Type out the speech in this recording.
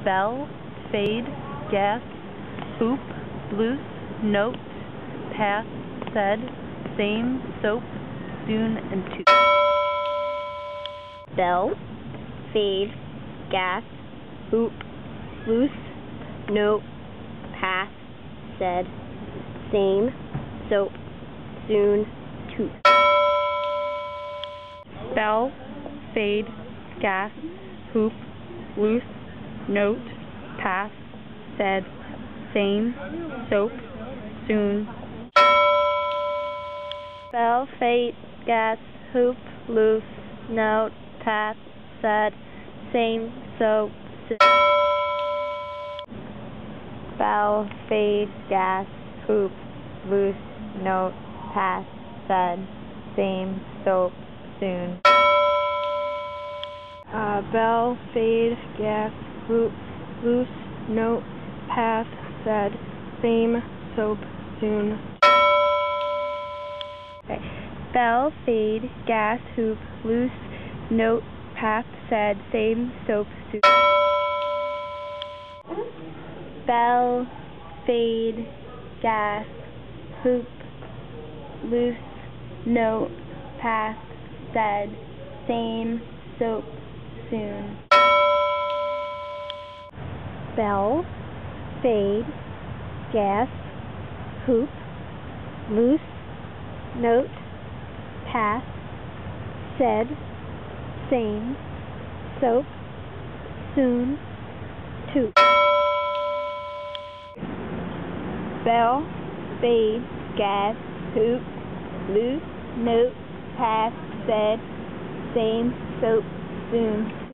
bell, fade, gas, hoop, loose, note, pass, said, same, soap, soon, and toot. Bell, fade, gas, hoop, loose, note, pass, said, same, soap, soon, toot. Bell, fade, gas, hoop, loose, note, pass, said, same, soap, soon. Bell, fade, gas, hoop, loose, note, pass, said, same, soap, soon. Bell, fade, gas, hoop, loose, note, pass, said, same, soap, soon. Bell, fade, gas, hoop, loose, note, pass, said, same, soap, soon. Okay. Bell, fade, gas, hoop, loose, note, pass, said, same, soap, soon. Bell, fade, gas, hoop, loose, note, pass, said, same, soap, soon. Bell, fade, gas, hoop, loose, note, pass, said, same, soap, soon, toot. Bell, fade, gas, hoop, loose, note, pass, said, same, soap, soon.